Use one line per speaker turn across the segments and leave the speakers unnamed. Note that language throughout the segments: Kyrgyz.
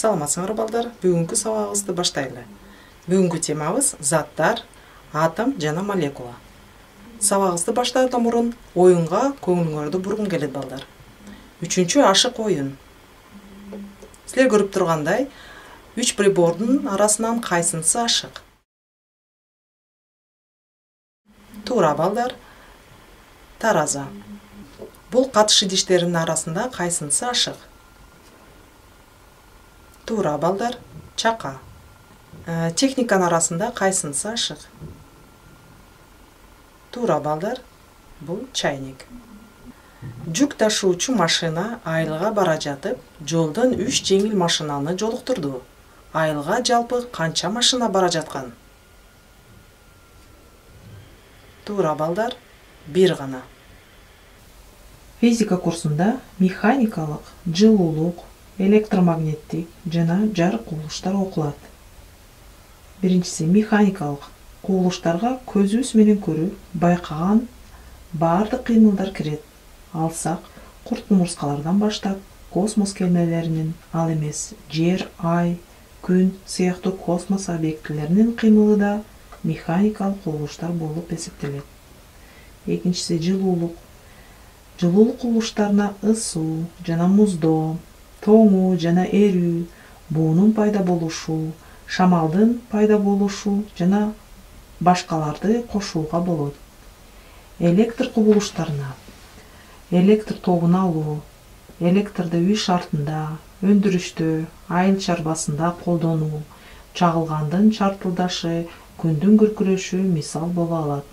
Саламатсыңар балдар, бүгүнкү сабагыбызды баштайлы. Бүгүнкү темабыз заттар, атом жана молекула. Сабагыбызды баштаардан мурун оюнга көңүлүңөрдү бургум келет балдар. 3-чү ашык оюн. Силер көрүп тургандай, 3 прибордун арасынан кайсынысы ашык? Туура балдар. Тараза. Бул катыш идиштеринин арасында кайсынысы ашык? Туура балдар. Чака. Техниканын арасында кайсынысы ашык? Туура балдар. Бул чайник. Жүк ташуучу машина айылга бара жатып, жолдон 3 жеңил машинаны жолуктурду. Айылга жалпы канча машина бара жаткан? Туура балдар. 1 гана. Физика курсунда механикалык, жылуулук, электромагниттик жана жарык кубулуштар окулат. Биринчиси механикалык кубулуштарга көзүбүз менен көрүп, байкаган баардык кыймылдар кирет. Алсак, курт кумурскалардан баштап, космос кемелеринин, ал эмес жер, ай, күн сыяктуу космос объектилеринин кыймылы да механикалык кубулуштар болуп эсептелет. Экинчиси жылуулук. Жылуулук кубулуштарына ысуу жана муздоо, тоңуу жана эрүү, буунун пайда болушу, шамалдын пайда болушу жана башкаларды кошууга болот. Электр кубулуштарына электр тогун алуу, электрди үй шартында, өндүрүштө, айыл чарбасында колдонуу, чагылгандын чартылдашы, күндүн күркүрөшү мисал боло алат.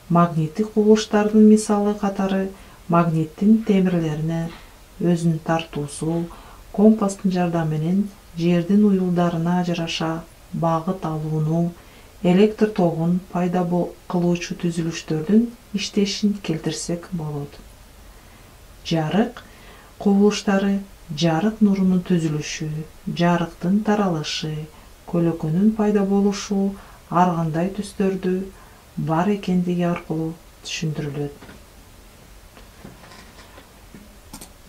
Магниттик кубулуштардын мисалы катары магниттин темирлерине өзүнүн тартуусу, компастын жардамы менен жердин уюлдарына жараша багыт алууну, электр тогун пайда кылуучу түзүлүштөрдүн иштешин келтирсек болот. Жарык кубулуштары жарык нурунун түзүлүшү, жарыктын таралышы, көлөкөнүн пайда болушу ар кандай түстөрдү бар экендиги аркылуу түшүндүрүлөт.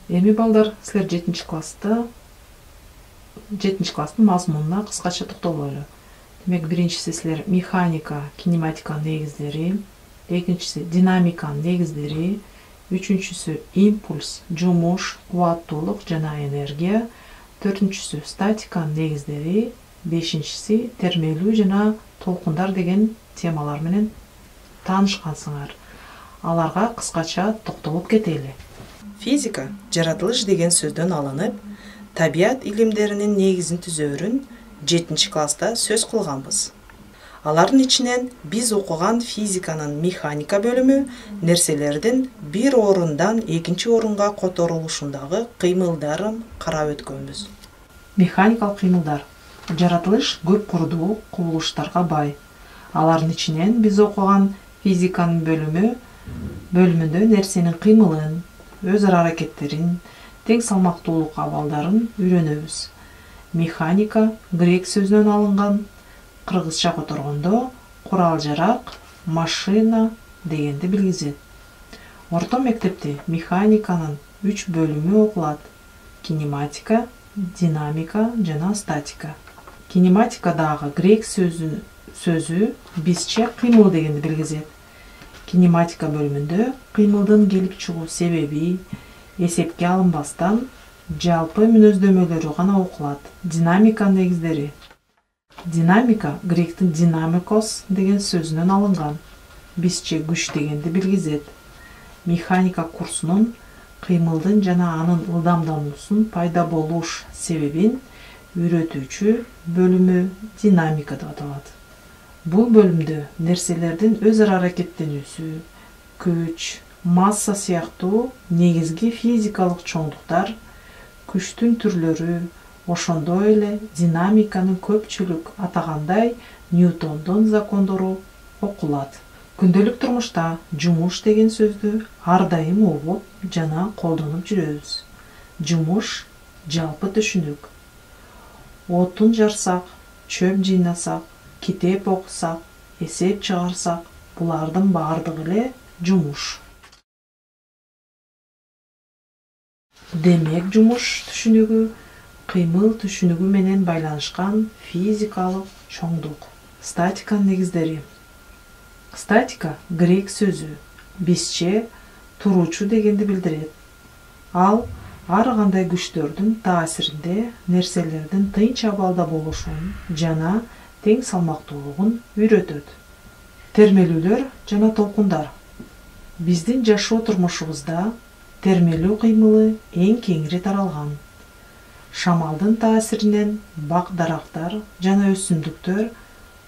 Эми балдар, силер 7-чи класстын мазмунуна кыскача токтололу. Демек, биринчиси силер механика, кинематиканын негиздери, экинчиси динамиканын негиздери, үчүнчүсү импульс, жумуш, кубаттуулук жана энергия, төртүнчүсү статиканын негиздери, бешинчиси термелүү жана толкундар деген темалар менен таанышкансыңар. Аларга кыскача токтолуп кетели. Физика жаратылыш деген сөздөн алынып, табият илимдеринин негизин түзөөрүн 7-чи класста сөз кылганбыз. Алардын ичинен биз окуган физиканын механика бөлүмү нерселердин бир орундан экинчи орунга которулушундагы кыймылдарын карап өткөнбүз. Механикалык кыймылдар. Жаратылыш көп курдуу кубулуштарга бай. Алардын ичинен биз окуган физиканын бөлүмүндө нерсенин кыймылын, өз ара аракеттерин, тең салмактуулук абалдарын үйрөнөбүз. Механика грек сөзүнөн алынган, кыргызча которгондо курал-жарак, машина дегенди билгизет. Орто мектепте механиканын 3 бөлүмү окулат: кинематика, динамика жана статика. Кинематикадагы грек сөзү бизче кыймыл дегенди билгизет. Кинематика бөлүмүндө кыймылдын келип чыгуу себеби эсепке алынбастан жалпы мүнөздөмөлөрү гана окулат. Динамиканын негиздери. Динамика гректин динамикос деген сөзүнөн алынган, бизче күч дегенди билгизет. Механика курсунун кыймылдын жана анын ылдамдануусунун пайда болуш себебин үйрөтүүчү бөлүмү динамика деп аталат. Бул бөлүмдө нерселердин өз ара аракеттенүүсү, күч, масса сыяктуу негизги физикалык чоңдуктар, күчтүн түрлөрү, ошондой эле динамиканын көпчүлүк атагандай Ньютондун закондору окулат. Күндөлүк турмушта жумуш деген сөздү ар дайым угуп жана колдонуп жүрөбүз. Жумуш жалпы түшүнүк. Отун жарсак, чөп жыйнасак, китеп окусак, эсеп чыгарсак, булардын баардыгы эле жумуш. Демек, жумуш түшүнүгү кыймыл түшүнүгү менен байланышкан физикалык чоңдук. Статиканын негиздери. Статика грек сөзү, бизче туруучу дегенди билдирет. Ал ар кандай күчтөрдүн таасиринде нерселердин тынч абалда болушун жана тең салмактуулугун үйрөтөт. Термелүүлөр жана толкундар. Биздин жашоо турмушубузда термелүү кыймылы эң кеңири таралган. Шамалдын таасиринен бак-дарактар жана өсүмдүктөр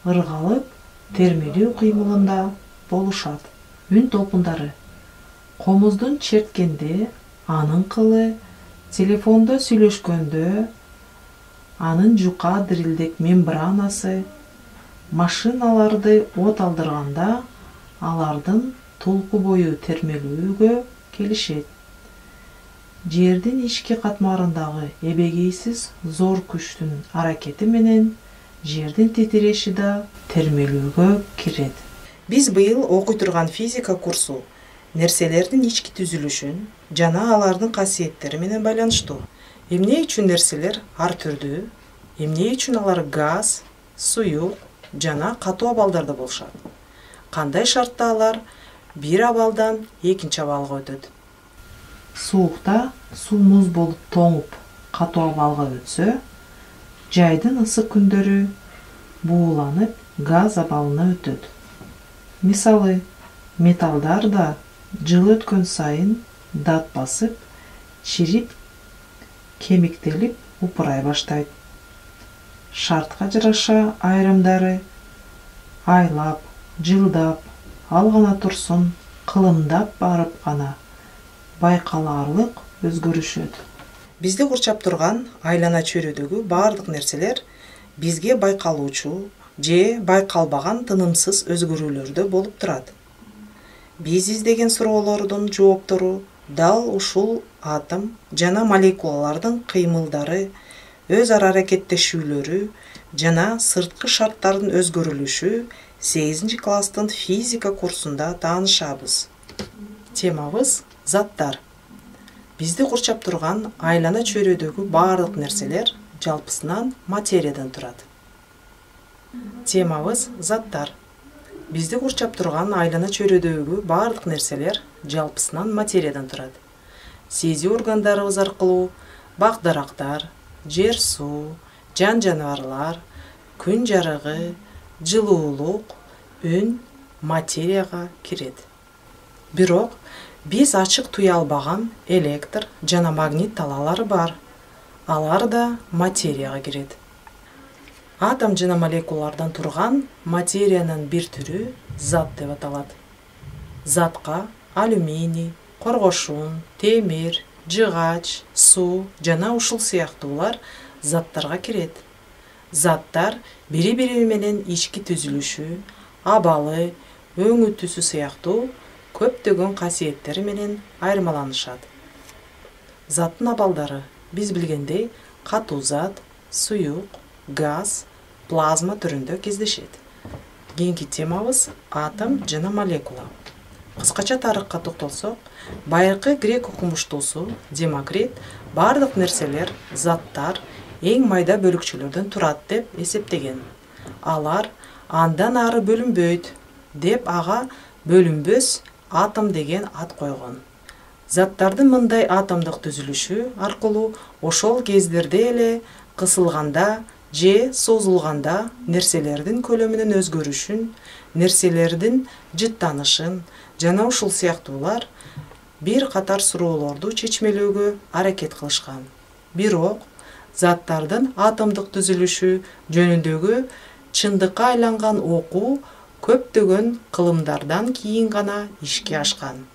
ыргалып термелүү кыймылында болушат. Үн толкундары. Комуздун черткенде анын кылы, телефондо сүйлөшкөндө анын жука дирилдек мембранасы, машиналарды от алдырганда алардын толку бою термелүүгө келишет. Жердин ички катмарындагы эбегейсиз зор күчтүн аракети менен жердин титиреши да термелүүгө кирет. Биз быйыл окуй турган физика курсу нерселердин ички түзүлүшүн жана алардын касиеттери менен байланыштуу. Эмне үчүн нерселер ар түрдүү, эмне үчүн алар газ, суюк жана катуу абалдарда болушат. Кандай шартта алар бир абалдан экинчи абалга өтөт. Суукта суу муз болуп тоңуп катуу абалга өтсө, жайдын ысык күндөрү бууланып газ абалына өтөт. Мисалы, металлдар да жыл өткөн сайын дат басып, чирип, кемиктелип упурай баштайт. Шартка жараша айрымдары айлап, жылдап, ал гана турсун, кылымдап барып гана байкалаарлык өзгөрүшөт. Бизди курчап турган айлана чөйрөдөгү бардык нерселер бизге байкалуучу же байкалбаган тынымсыз өзгөрүүлөрдө болуп турат. Биз издеген суроолордун жооптору дал ушул атом жана молекулалардын кыймылдары, өз ара аракеттешүүлөрү жана сырткы шарттардын өзгөрүлүшү 8-класстын физика курсунда таанышабыз. Темабыз заттар. Бизди курчап турган айлана чөйрөдөгү бардык нерселер жалпысынан материядан турат. Темабыз заттар. Бизди курчап турган айлана чөйрөдөгү бардык нерселер жалпысынан материядан турат. Сезүү органдарыбыз аркылуу бак-дарактар, жер-суу, жан-жаныбарлар, күн жарыгы, жылуулук, үн материяга кирет. Бирок биз ачык туя албаган электр жана магнит талаалары бар. Алар да материяга кирет. Атом жана молекулалардан турган материянын бир түрү зат деп аталат. Затка алюминий, коргошун, темир, жыгач, суу жана ушул сыяктуулар заттарга кирет. Заттар бири-бири менен ички түзүлүшү, абалы, өңү түсү сыяктуу көптөгөн касиеттери менен айырмаланышат. Заттын абалдары биз билгендей катуу зат, суюк, газ, плазма түрүндө кездешет. Кийинки темабыз атом жана молекула. Кыскача тарыхка токтолсок, байыркы грек окумуштуусу Демокрит бардык нерселер, заттар эң майда бөлүкчөлөрдөн турат деп эсептеген. Алар андан ары бөлүнбөйт деп ага бөлүнбөс атом деген ат койгон. Заттардын мындай атомдук түзүлүшү аркылуу ошол кездерде эле кысылганда же созулганда нерселердин көлөмүнүн өзгөрүшүн, нерселердин жыттанышын жана ушул сыяктуулар бир катар суроолорду чечмелөөгө аракет кылышкан. Бирок заттардын атомдук түзүлүшү жөнүндөгү чындыкка айланган окуу көптөгөн кылымдардан кийин гана ишке ашкан.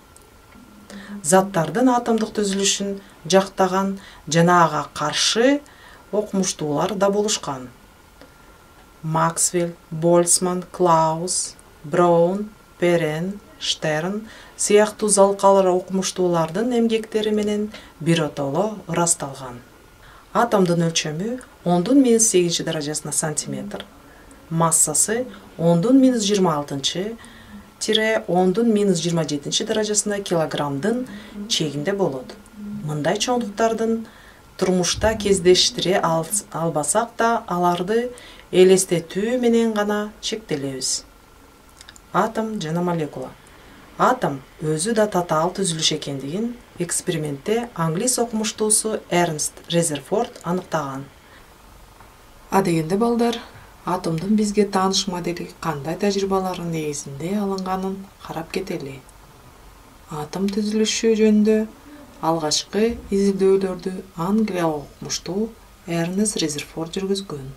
Заттардын атомдук түзүлүшүн жактаган жана ага каршы окумуштуулар да болушкан. Максвелл, Больцман, Клаус, Браун, Перен, Штерн сыяктуу залкалар окумуштуулардын эмгектери менен биротоло ырасталган. Атомдун өлчөмү 10⁻8 даражасына сантиметр, массасы 10⁻26-10⁻27 даражасында килограммдын чегинде болот. Мындай чоңдуктардын турмушта кездештире албасак да аларды элестетүү менен гана чектелебиз. Атом жана молекула. Атом өзү да татаал түзүлүш экендигин экспериментте англис окумуштуусу Эрнст Резерфорд аныктаган. Дегенде балдар, атомдун бизге тааныш модели кандай тажрыйбалардын негизинде алынганын карап кетели. Атом түзүлүшү жөнүндө алгачкы изилдөөлөрдү англиялык окумуштуу Эрнст Резерфорд жүргүзгөн.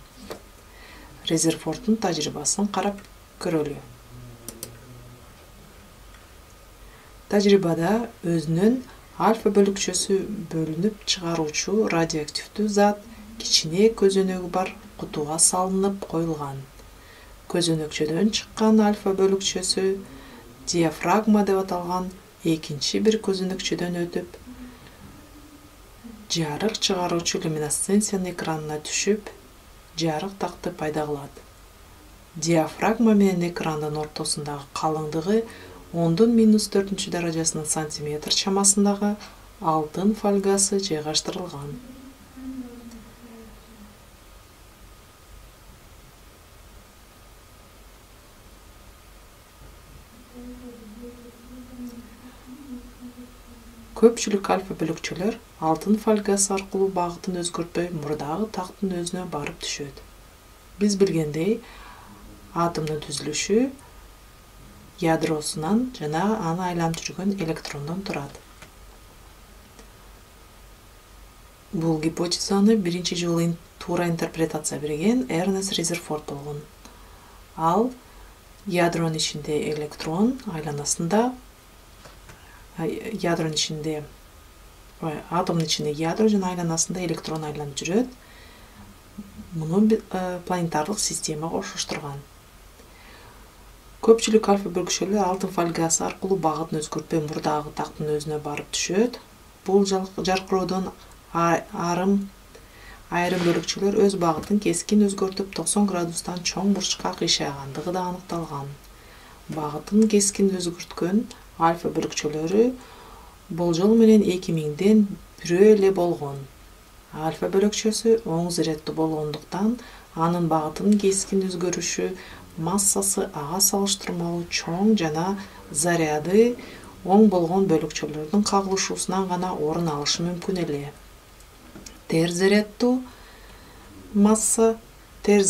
Резерфорддун тажрыйбасын карап көрөлү. Тажрыйбада өзүнүн альфа бөлүкчөсү бөлүнүп чыгаруучу радиоактивдүү зат кичине көзөнөгү бар кутуга салынып коюлган. Көзөнөкчөдөн чыккан альфа бөлүкчөсү диафрагма деп аталган экинчи бир көзөнөкчөдөн өтүп, жарык чыгаруучу люминесценциянын экранына түшүп, жарык такты пайда кылат. Диафрагма менен экрандын ортосундагы калыңдыгы 10⁻⁴ даражасынын сантиметр чамасындагы алтын фольгасы жайгаштырылган. Көпчүлүк альфа бөлүкчөлөр алтын фольгасы аркылуу багытын өзгөртпөй мурдагы тактын өзүнө барып түшөт. Биз билгендей, атомдун түзүлүшү ядросунан жана аны айланып жүргөн электрондон турат. Бул гипотезаны биринчи жолу туура интерпретация берген Эрнст Резерфорд болгон. Ал ядронун ичинде электрон айланасында атомдун ичинде ядро жана айланасында электрон айланып жүрөт. Муну планетарлык системага окшоштурган. Көпчүлүк альфа бөлүкчөлөр алтын фольгасы аркылуу багытын өзгөртпөй мурдагы тактын өзүнө барып түшөт. Бул жаркыроодон айрым бөлүкчөлөр өз багытын кескин өзгөртүп 90 градустан чоң бурчка кыйшайгандыгы да аныкталган. Багытын кескин өзгөрткөн альфа бөлүкчөлөрү болжол менен 2000ден бирөө эле болгон. Альфа бөлүкчөсү оң заряддуу болгондуктан анын багытынын кескин өзгөрүшү массасы ага салыштырмалуу чоң жана заряды оң болгон бөлүкчөлөрдүн кагылышуусунан гана орун алышы мүмкүн эле. Терс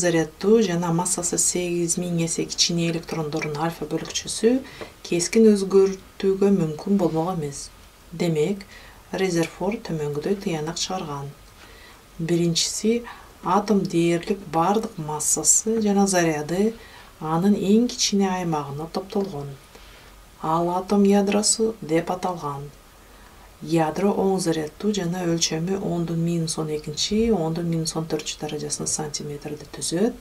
заряддуу жана массасы 8000 эсе кичине электрондордун альфа бөлүкчөсү кескин өзгөртүүгө мүмкүн болмок эмес. Демек, Резерфорд төмөнгөдөй тыянак чыгарган. Биринчиси, атом дээрлик бардык массасы жана заряды анын эң кичине аймагына топтолгон. Ал атом ядросу деп аталган. Ядро оң заряддуу жана өлчөмү 10⁻12, 10⁻4 даражасынын сантиметрди түзөт.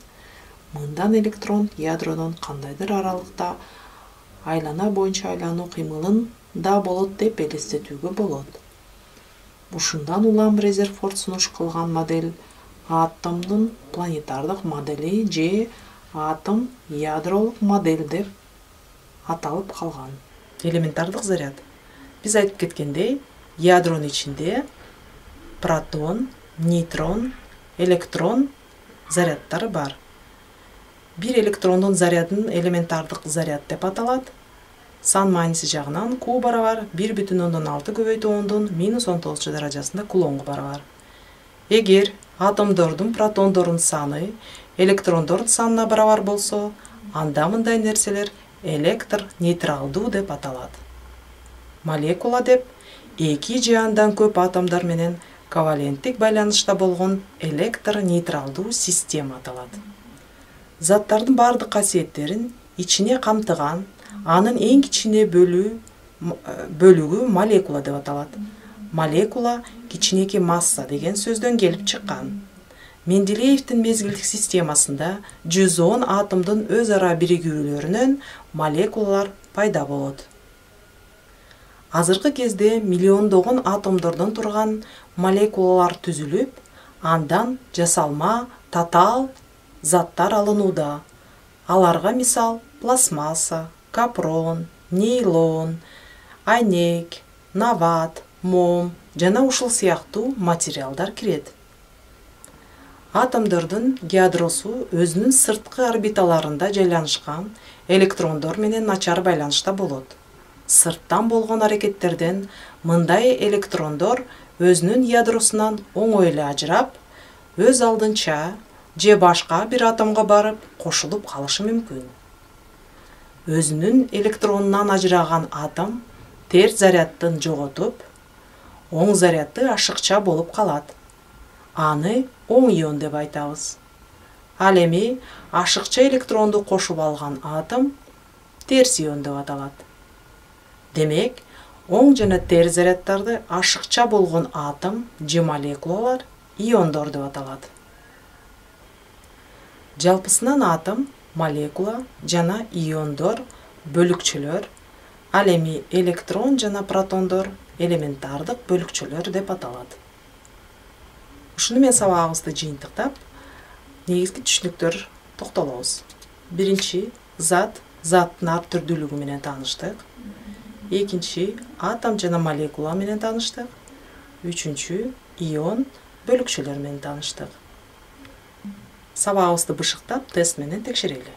Мындан электрон ядродон кандайдыр аралыкта айлана боюнча айлануу кыймылын да болот деп элестетүүгө болот. Ушундан улам Резерфорд сунуш кылган модель атомдун планетардык модели же атом ядролук модель деп аталып калган. Элементардык заряд. Биз айтып кеткендей, ядронун ичинде протон, нейтрон, электрон заряддары бар. Бир электрондун зарядын элементардык заряд деп аталат. Сан мааниси жагынан Q барабар 1,6 көбөйтүү 10⁻⁹ даражасында кулонго барабар. Эгер атомдордун протондордун саны электрондордун санына барабар болсо, анда мындай нерселер электр нейтралдуу деп аталат. Молекула деп эки же андан көп атомдор менен коваленттик байланышта болгон электр нейтралдуу система аталат. Заттардын бардык касиеттерин ичине камтыган, анын эң кичине бөлүгү молекула деп аталат. Молекула кичинекей масса деген сөздөн келип чыккан. Менделеевдин мезгилдик системасында 110 атомдун өз ара биригүүлөрүнөн молекулалар пайда болот. Азыркы кезде миллиондогон атомдордон турган молекулалар түзүлүп, андан жасалма, татаал заттар алынууда. Аларга мисал пластмасса, капрон, нейлон, айнек, нават, мом, жана ушул сыяктуу материалдар кирет. Атомдордун ядросу өзүнүн сырткы орбиталарында жайланышкан электрондор менен начар байланышта болот. Сырттан болгон аракеттерден мындай электрондор өзүнүн ядросунан оңой эле ажырап, өз алдынча же башка бир атомго барып кошулуп калышы мүмкүн. Өзүнүн электронунан ажыраган атом терс зарядтын жоготуп, оң зарядты ашыкча болуп калат. Аны оң ион деп айтабыз. Ал эми ашыкча электронду кошуп алган атом терс ион деп аталат. Демек, оң жана терс заряддарды ашыкча болгон атом же молекулалар иондор деп аталат. Жалпысынан атом, молекула жана иондор бөлүкчөлөр, ал эми электрон жана протондор элементардык бөлүкчөлөр деп аталат. Ушуну менен сабагыбызды жыйынтыктап, негизги түшүнүктөр токтолобуз. Биринчи, заттын ар түрдүүлүгү менен тааныштык. Экинчи, атом жана молекула менен тааныштык. Үчүнчү, ион бөлүкчөлөр менен тааныштык. Сабагыбызды бышыктап, тест менен текшерели.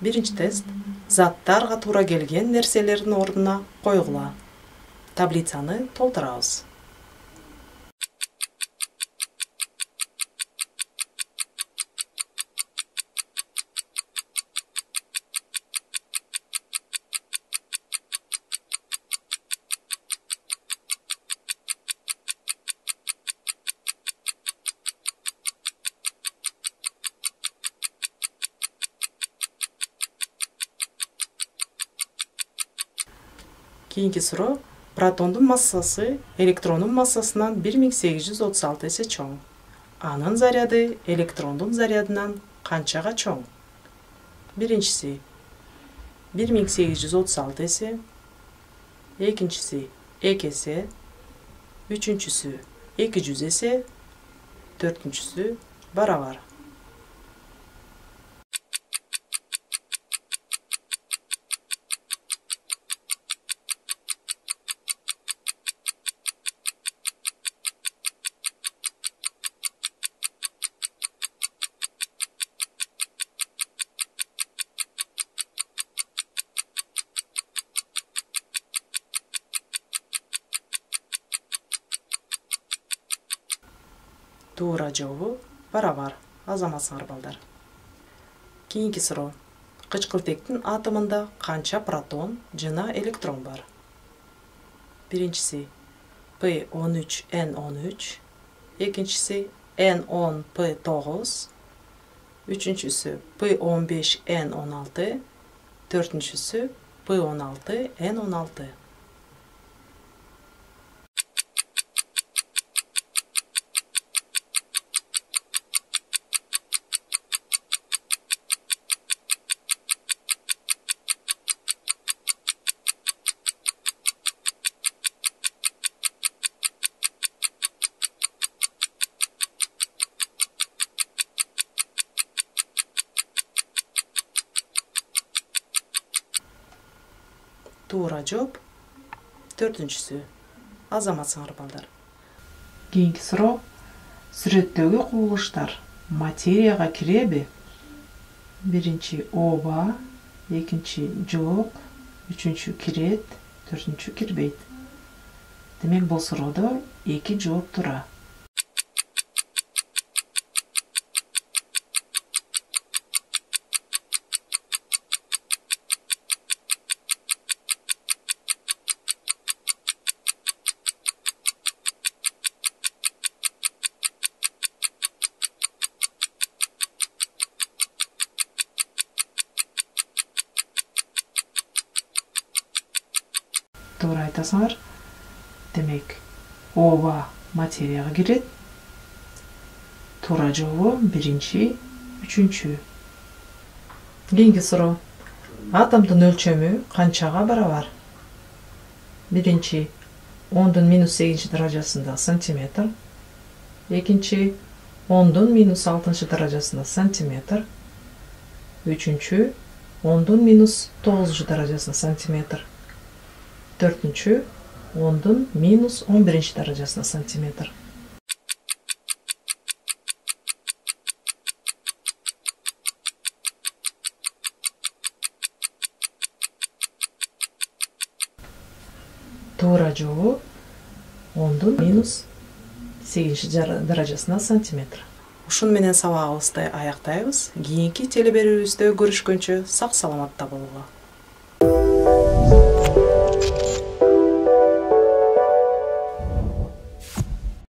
Биринчи тест: заттарга туура келген нерселердин ордуна койгула. Таблицаны толтурабыз. Кийинки суроо: протондун массасы электрондун массасынан 1836 эсе чоң. Анын заряды электрондун зарядынан канчага чоң? Биринчиси 1836 эсе, экинчиси 2 эсе, үчүнчүсү 200 эсе, төртүнчүсү барабар. Туура жообу барабар. Азаматсыңар балдар. Кийинки суроо: кычкылтектин атомунда канча протон жана электрон бар? Биринчиси P13N13, экинчиси N10P9, үчүнчүсү P15N16, төртүнчүсү P16N16. Туура жооп төртүнчүсү. Азаматсыңар балдар. Кийинки суроо: сүрөттөгү кубулуштар материяга киреби? Биринчи ооба, экинчи жок, үчүнчү кирет, төртүнчү кирбейт. Демек бул суроодо 2 жооп тура. Туура айтасыңар. Демек, ооба материяга кирет. Туура жообу биринчи, үчүнчү. Кийинки суроо: атомдун өлчөмү канчага барабар? Биринчи 10⁻8 даражасында сантиметр, экинчи 10⁻6 даражасында сантиметр, үчүнчү 10⁻9 даражасында сантиметр, төртүнчү 10'dun minus 11 darajasına santimetr. Doğru cevap 10'dun minus 8 darajasına santimetr. Ушун менен сабагыбызды аяктайбыз. Кийинки телеберимибизде көрүшкөнчө сак саламатта болгула.